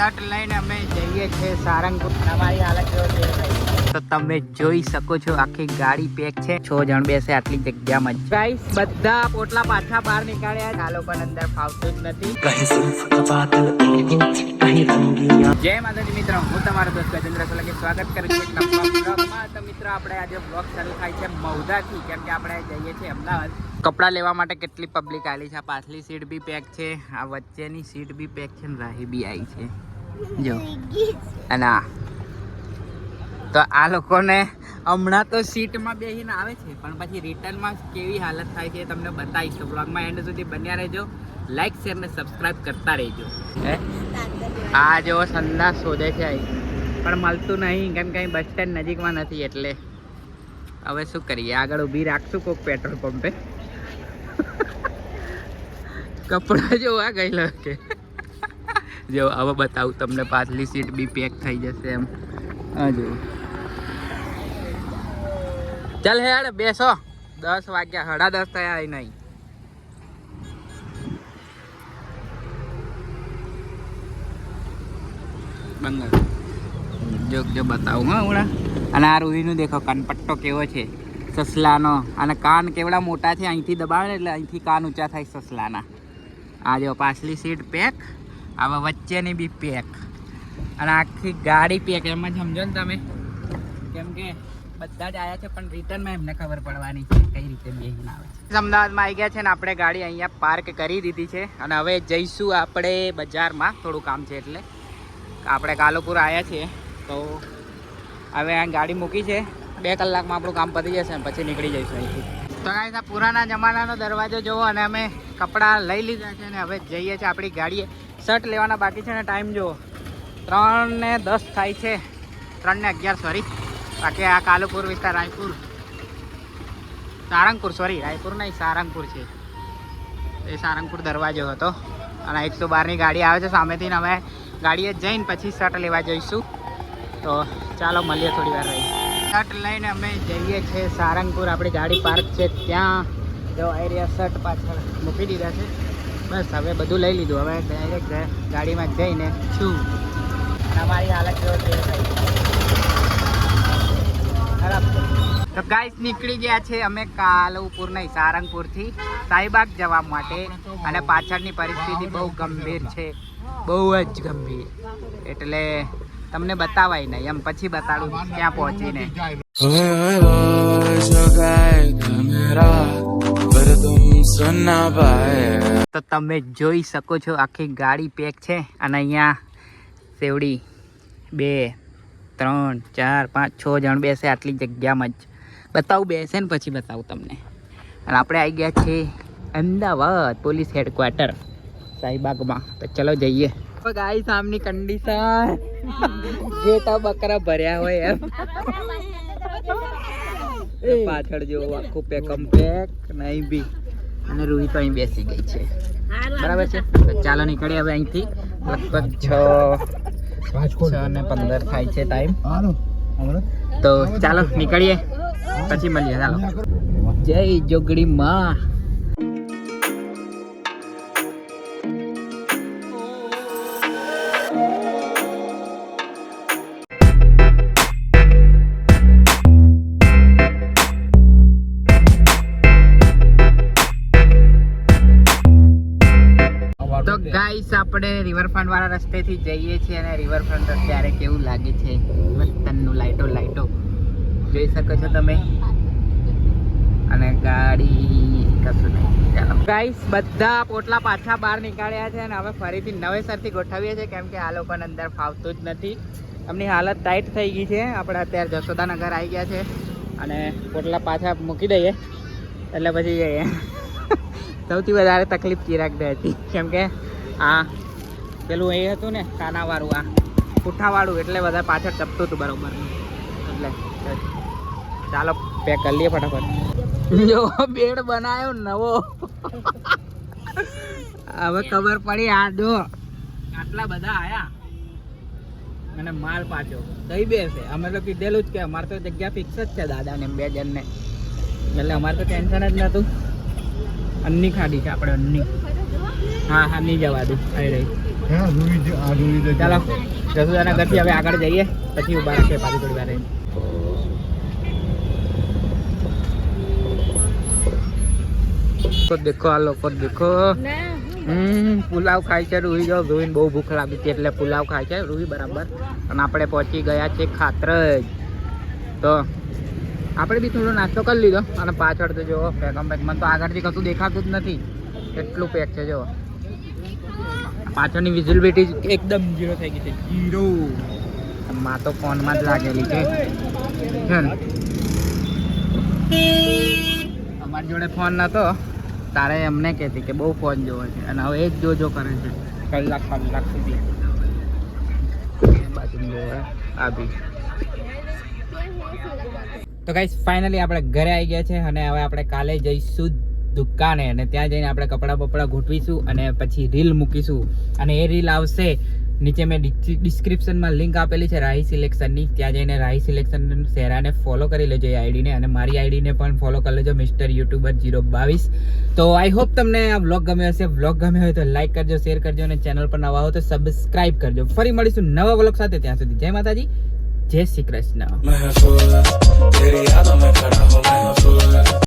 Shirt લઈને અમે જઈએ છીએ સારંગપુર. તમારી હાલત કેવો છે ભાઈ? તો તમે જોઈ શકો છો આખી ગાડી પેક છે. 6 જણ બેસે આટલી જગ્યામાં જ. ગાઈસ બધા પોટલા પાછા બહાર નીકાળ્યા. આ લોકોને અંદર ફાવતું જ નથી. જય માતાજી મિત્રો, હું તમારો દોસ્ત ગજેન્દ્ર સોલંકી સ્વાગત કરું છું એક નવા બ્લોગમાં. તો મિત્રો આપણે આજે બ્લોગ શરૂ થાય છે મહુધાથી, કેમ કે આપણે જઈએ છીએ અમદાવાદ. કપડાં લેવા માટે કેટલી પબ્લિક આવી છે. પાછલી સીટ બી પેક છે, આ વચ્ચેની સીટ બી પેક છે, રાહી બી આવી છે જો. અને તો આ લોકોને હમણાં તો સીટમાં બેસીને આવે છે, પણ પછી રિટર્નમાં કેવી હાલત થાય છે તમને બતાવીશું. બ્લોગમાં એન્ડ સુધી બન્યા રહેજો. લાઈક શેર ને સબસ્ક્રાઇબ કરતા રહેજો. આ જો સંદાસ શોધે છે પણ મળતું નહીં, કેમ કે બસ સ્ટેન્ડ નજીકમાં નથી. એટલે હવે શું કરીએ, આગળ ઊભી રાખશું કોઈક પેટ્રોલ પંપે. કપડા જોવા ગયેલો કે જો હવે બતાવું તમને. પાછલી સીટ બી પેક થઈ જશે એમ. હા જો ચાલ હેડ બેસો. 10 વાગ્યા, 10:30 થયા નહીં. બંગાળ જો બતાવું હા હમણાં. અને આ રૂહીનું દેખો કાનપટ્ટો કેવો છે સસલાનો. અને કાન કેવડા મોટા છે, અહીંથી દબાવે એટલે અહીંથી કાન ઊંચા થાય સસલાના. આ જો પાછલી સીટ પેક, આવા વચ્ચેની બી પેક, અને આખી ગાડી પેક. એમ જ સમજો ને તમે, કેમ કે બધા જ આવ્યા છે પણ રિટર્નમાં એમને ખબર પડવાની છે કઈ રીતે બેસીને આવે છે. અમદાવાદમાં આવી ગયા છે ને આપણે ગાડી અહીંયા પાર્ક કરી દીધી છે. અને હવે જઈશું આપણે બજારમાં, થોડું કામ છે એટલે. આપણે કાલુપુર આવ્યા છીએ, તો હવે આ ગાડી મૂકી છે. 2 કલાકમાં આપણું કામ પતી જશે ને પછી નીકળી જઈશું અહીંથી. તો ગાઈસ આ પુરાના જમાનાનો દરવાજો જોવો. અને અમે કપડાં લઈ લીધા છે ને હવે જઈએ છીએ આપણી ગાડીએ. શર્ટ લેવાના બાકી છે ને ટાઈમ જુઓ 3:10 થાય છે. 3:11 સોરી. બાકી આ કાલુપુર વિસ્તાર સારંગપુર સોરી રાયપુર નહીં સારંગપુર છે. એ સારંગપુર દરવાજો હતો. અને 112ની ગાડી આવે છે સામેથી. હવે ગાડીએ જઈને પછી શર્ટ લેવા જઈશું. તો ચાલો મળીએ થોડી વાર રહી. શર્ટ લઈને અમે જઈએ છીએ સારંગપુર. આપણી ગાડી પાર્ક છે ત્યાં જો એરિયા. શર્ટ પાછળ મૂકી દીધા છે. બસ હવે બધું લઈ લીધું. હવે ડાયરેક્ટ ગાડીમાં જઈને છું. તમારી હાલત કેવો છે ખરાબ. તો ગાઈસ નીકળી ગયા છે અમે કાલુપુર નહીં સારંગપુરથી શાહીબાગ જવા માટે. અને પાછળની પરિસ્થિતિ બહુ ગંભીર છે, બહુ જ ગંભીર. એટલે તમને બતાવાય નહીં, એમ પછી બતાડું ક્યાં પહોંચીને. તો તમે જોઈ શકો છો આખી ગાડી પેક છે. અને અહીંયા સેવડી 2 3 4 5 6 જણ બેસે આટલી જગ્યામાં જ. બતાવું બેસે ને પછી બતાવું તમને. અને આપણે આવી ગયા છીએ અમદાવાદ પોલીસ હેડક્વાર્ટર શાહીબાગમાં. તો ચલો જઈએ. ગાઈસ આમની કંડીશન જેટા બકરા ભર્યા હોય એમ. પાછળ જો આખું પેકમ પેક નહીં બી. અને રૂહી તો અહીં બેસી ગઈ છે, બરાબર છે. તો ચાલો નીકળીએ હવે અહીંથી. લગભગ 6:15 થાય છે ટાઈમ. તો ચાલો નીકળીએ પછી મળીએ. ચાલો જય જોગડી માં. તો ગાઈસ આપણે રિવરફ્રન્ટ વાળા રસ્તેથી જઈએ છીએ. અને રિવરફ્રન્ટ અત્યારે કેવું લાગે છે વતનનું. લાઈટો જોઈ શકો છો તમે. અને ગાડી કશું નહીં. ચાલો ગાઈસ બધા પોટલા પાછા બહાર નીકાળ્યા છે. અને હવે ફરીથી નવેસરથી ગોઠવીએ છીએ, કેમ કે આ લોકોને અંદર ફાવતું જ નથી. એમની હાલત ટાઈટ થઈ ગઈ છે. આપણે અત્યારે જશોદાનગર આવી ગયા છે. અને પોટલા પાછા મૂકી દઈએ એટલે પછી જઈએ. સૌથી વધારે તકલીફ ચિરાગને હતી, કેમ કે આ પેલું એ હતું ને કાનાવાળું, આ પુઠ્ઠાવાળું, એટલે બધા પાછળ ચપતું હતું બરોબર. એટલે ચાલો પેક કરી લઈએ ફટાફટ. જો બેડ બનાવ્યો નવો. હવે ખબર પડી. આ જો આટલા બધા આયા અને માલ પાછો કઈ બેસે. અમે તો કીધેલું જ કે અમારે તો જગ્યા ફિક્સ જ છે દાદાને 2 જણને. એટલે અમારે તો ટેન્શન જ નહોતું. અન્ની ખાધી છે આપણે, અન્ની. હા નહીં જવા દઉં. આવી રહી હા રૂઈ જ આ રૂઈ જ ચાલો જસુદાના ઘરથી હવે આગળ જઈએ પછી ઉભા રાખીએ પાછી થોડી વાર રહીને. દેખો આ લોકો દેખો પુલાવ ખાય છે રૂહી. જો રૂહીને બહુ ભૂખ લાગી હતી એટલે પુલાવ ખાય છે રૂહી બરાબર. અને આપણે પહોંચી ગયા છે ખાતરજ. તો આપણે બી થોડો નાસ્તો કરી લીધો અને પાછળ તો જો પેકમ પેકમાં તો આગળથી કશું દેખાતું જ નથી એટલું પેક છે. જો પાછળની વિઝિબિલિટી એકદમ ઝીરો થઈ ગઈ છે, ઝીરો. માં તો ફોનમાં જ લાગેલી છે ને. અમારી જોડે ફોન નતો તારે એમને કહેતી કે બહુ ફોન જોવે છે અને હવે એ જ જોજો કરે છે કલાક સુધી. બાજુ આ બી તો ગાઈસ ફાઇનલી આપણે ઘરે આવી ગયા છે અને હવે આપણે કાલે જઈશું દુકાને અને ત્યાં જઈને આપણે કપડાં ગોઠવીશું અને પછી રીલ મૂકીશું. અને એ રીલ આવશે નીચે મેં ડિસ્ક્રિપ્શનમાં લિંક આપેલી છે રાહી સિલેક્શનની. ત્યાં જઈને રાહી સિલેક્શન શેરાને ફોલો કરી લેજો એ આઈડીને, અને મારી આઈડીને પણ ફોલો કરી લેજો મિસ્ટર યુટ્યુબર 022. તો આઈ હોપ તમને આ વ્લોગ ગમ્યો હશે. વ્લોગ ગમ્યો હોય તો લાઈક કરજો, શેર કરજો અને ચેનલ પર નવા હો તો સબસ્ક્રાઇબ કરજો. ફરી મળીશું નવા વ્લોગ સાથે. ત્યાં સુધી જય માતાજી, જય શ્રી કૃષ્ણ.